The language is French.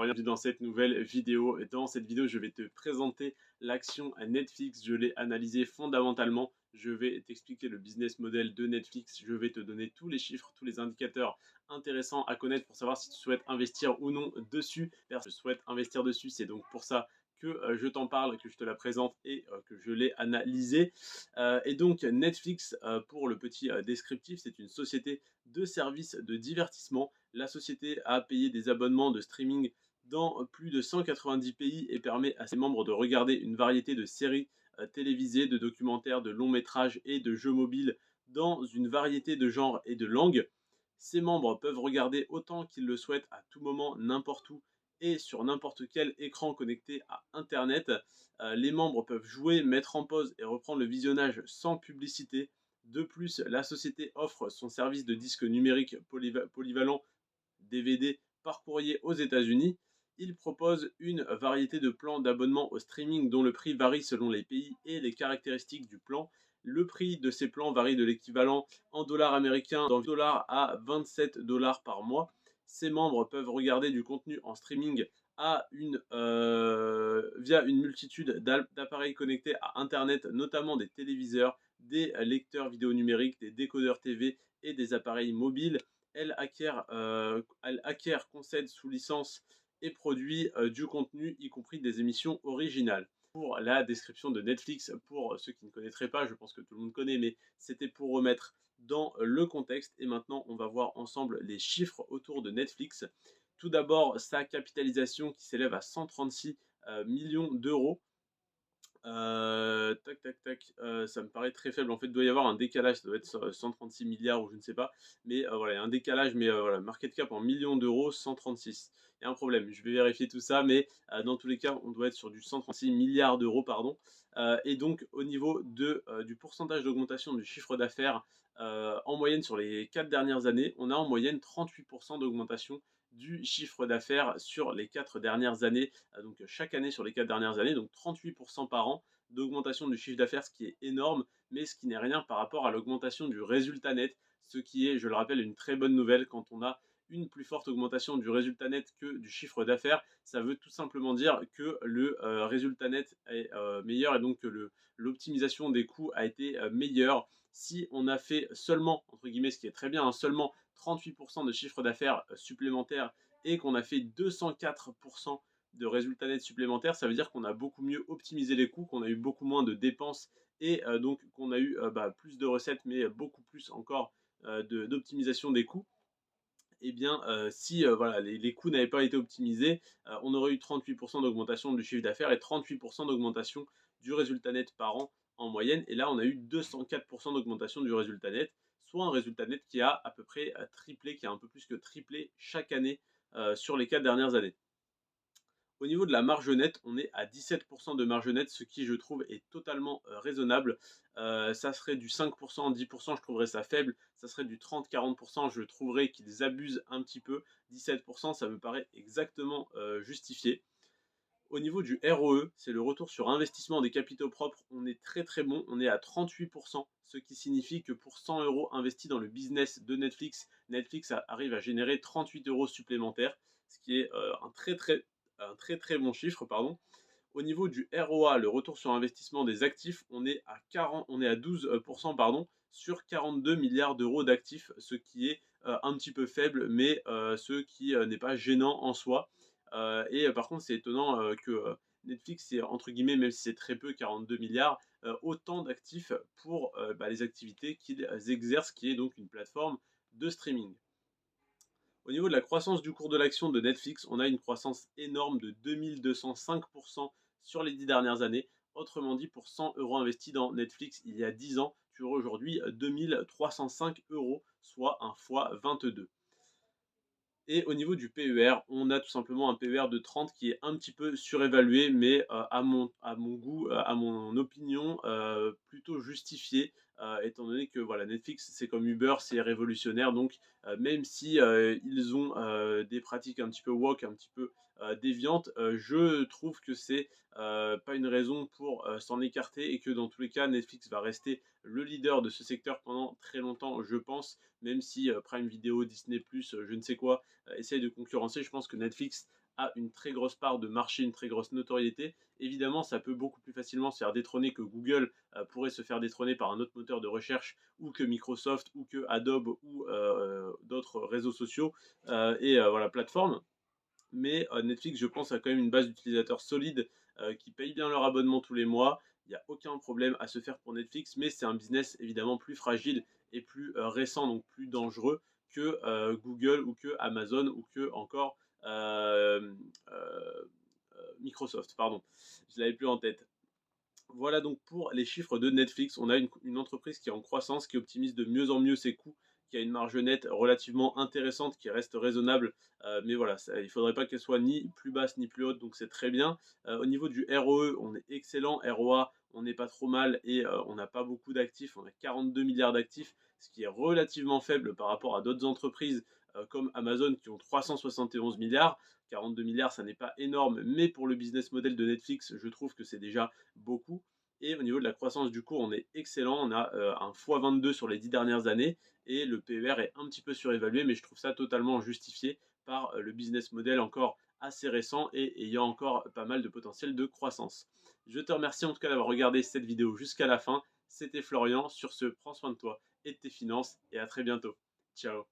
Bienvenue dans cette nouvelle vidéo. Dans cette vidéo, je vais te présenter l'action Netflix. Je l'ai analysée fondamentalement. Je vais t'expliquer le business model de Netflix. Je vais te donner tous les chiffres, tous les indicateurs intéressants à connaître pour savoir si tu souhaites investir ou non dessus. Je souhaite investir dessus, c'est donc pour ça que je t'en parle, que je te la présente et que je l'ai analysée. Et donc Netflix, pour le petit descriptif, c'est une société de services de divertissement. La société a payé des abonnements de streaming dans plus de 190 pays et permet à ses membres de regarder une variété de séries télévisées, de documentaires, de longs métrages et de jeux mobiles dans une variété de genres et de langues. Ses membres peuvent regarder autant qu'ils le souhaitent à tout moment, n'importe où et sur n'importe quel écran connecté à Internet. Les membres peuvent jouer, mettre en pause et reprendre le visionnage sans publicité. De plus, la société offre son service de disque numérique polyvalent DVD par courrier aux États-Unis. Il propose une variété de plans d'abonnement au streaming dont le prix varie selon les pays et les caractéristiques du plan. Le prix de ces plans varie de l'équivalent en dollars américains d'environ $, à 27 dollars par mois. Ses membres peuvent regarder du contenu en streaming via une multitude d'appareils connectés à Internet, notamment des téléviseurs, des lecteurs vidéo numériques, des décodeurs TV et des appareils mobiles. Elle acquiert, concède sous licence et produit du contenu, y compris des émissions originales. Pour la description de Netflix, pour ceux qui ne connaîtraient pas, je pense que tout le monde connaît, mais c'était pour remettre dans le contexte. Et maintenant, on va voir ensemble les chiffres autour de Netflix. Tout d'abord, sa capitalisation qui s'élève à 136 millions d'euros. Tac, tac, tac. Ça me paraît très faible. En fait, il doit y avoir un décalage. Ça doit être 136 milliards ou je ne sais pas. Mais voilà, il y a un décalage. Mais voilà, market cap en millions d'euros, 136. Il y a un problème. Je vais vérifier tout ça. Mais dans tous les cas, on doit être sur du 136 milliards d'euros, pardon. Et donc, au niveau du pourcentage d'augmentation du chiffre d'affaires, en moyenne sur les 4 dernières années, on a en moyenne 38% d'augmentation du chiffre d'affaires sur les 4 dernières années, donc chaque année sur les 4 dernières années, donc 38% par an d'augmentation du chiffre d'affaires, ce qui est énorme, mais ce qui n'est rien par rapport à l'augmentation du résultat net, ce qui est, je le rappelle, une très bonne nouvelle. Quand on a une plus forte augmentation du résultat net que du chiffre d'affaires, ça veut tout simplement dire que le résultat net est meilleur et donc que l'optimisation des coûts a été meilleure. Si on a fait seulement, entre guillemets, ce qui est très bien, hein, seulement 38% de chiffre d'affaires supplémentaire et qu'on a fait 204% de résultats nets supplémentaires, ça veut dire qu'on a beaucoup mieux optimisé les coûts, qu'on a eu beaucoup moins de dépenses et donc qu'on a eu plus de recettes, mais beaucoup plus encore d'optimisation des coûts. Et bien, si voilà, les coûts n'avaient pas été optimisés, on aurait eu 38% d'augmentation du chiffre d'affaires et 38% d'augmentation du résultat net par an en moyenne. Et là, on a eu 204% d'augmentation du résultat net, soit un résultat net qui a à peu près triplé, qui a un peu plus que triplé chaque année sur les 4 dernières années. Au niveau de la marge nette, on est à 17% de marge nette, ce qui je trouve est totalement raisonnable. Ça serait du 5%, 10%, je trouverais ça faible. Ça serait du 30-40%, je trouverais qu'ils abusent un petit peu. 17%, ça me paraît exactement justifié. Au niveau du ROE, c'est le retour sur investissement des capitaux propres, on est très très bon, on est à 38%, ce qui signifie que pour 100 euros investis dans le business de Netflix, Netflix arrive à générer 38 euros supplémentaires, ce qui est un très très bon chiffre, pardon. Au niveau du ROA, le retour sur investissement des actifs, on est à 12% pardon, sur 42 milliards d'euros d'actifs, ce qui est un petit peu faible, mais ce qui n'est pas gênant en soi. Et par contre, c'est étonnant que Netflix, c'est entre guillemets, même si c'est très peu, 42 milliards, autant d'actifs pour les activités qu'ils exercent, qui est donc une plateforme de streaming. Au niveau de la croissance du cours de l'action de Netflix, on a une croissance énorme de 2205% sur les 10 dernières années. Autrement dit, pour 100 euros investis dans Netflix il y a 10 ans, tu aurais aujourd'hui 2305 euros, soit un fois 22. Et au niveau du PER, on a tout simplement un PER de 30 qui est un petit peu surévalué, mais à mon goût, à mon opinion, plutôt justifié, étant donné que voilà, Netflix, c'est comme Uber, c'est révolutionnaire. Donc, même si ils ont des pratiques un petit peu woke, un petit peu déviantes, je trouve que c'est pas une raison pour s'en écarter et que dans tous les cas, Netflix va rester le leader de ce secteur pendant très longtemps, je pense, même si Prime Video, Disney+, je ne sais quoi, essaye de concurrencer. Je pense que Netflix a une très grosse part de marché, une très grosse notoriété, évidemment, ça peut beaucoup plus facilement se faire détrôner que Google pourrait se faire détrôner par un autre moteur de recherche, ou que Microsoft, ou que Adobe, ou d'autres réseaux sociaux et voilà, plateformes. Mais Netflix, je pense, a quand même une base d'utilisateurs solide qui payent bien leur abonnement tous les mois. Il n'y a aucun problème à se faire pour Netflix, mais c'est un business évidemment plus fragile et plus récent, donc plus dangereux que Google ou que Amazon ou que encore euh, euh, Microsoft. Pardon, je l'avais plus en tête. Voilà donc pour les chiffres de Netflix. On a une entreprise qui est en croissance, qui optimise de mieux en mieux ses coûts, qui a une marge nette relativement intéressante, qui reste raisonnable. Mais voilà, il ne faudrait pas qu'elle soit ni plus basse ni plus haute, donc c'est très bien. Au niveau du ROE, on est excellent. ROA, on n'est pas trop mal et on n'a pas beaucoup d'actifs. On a 42 milliards d'actifs, ce qui est relativement faible par rapport à d'autres entreprises comme Amazon qui ont 371 milliards. 42 milliards, ça n'est pas énorme, mais pour le business model de Netflix, je trouve que c'est déjà beaucoup. Et au niveau de la croissance du cours, on est excellent. On a un x22 sur les 10 dernières années et le PER est un petit peu surévalué, mais je trouve ça totalement justifié par le business model encore assez récent et ayant encore pas mal de potentiel de croissance. Je te remercie en tout cas d'avoir regardé cette vidéo jusqu'à la fin. C'était Florian. Sur ce, prends soin de toi et de tes finances et à très bientôt. Ciao.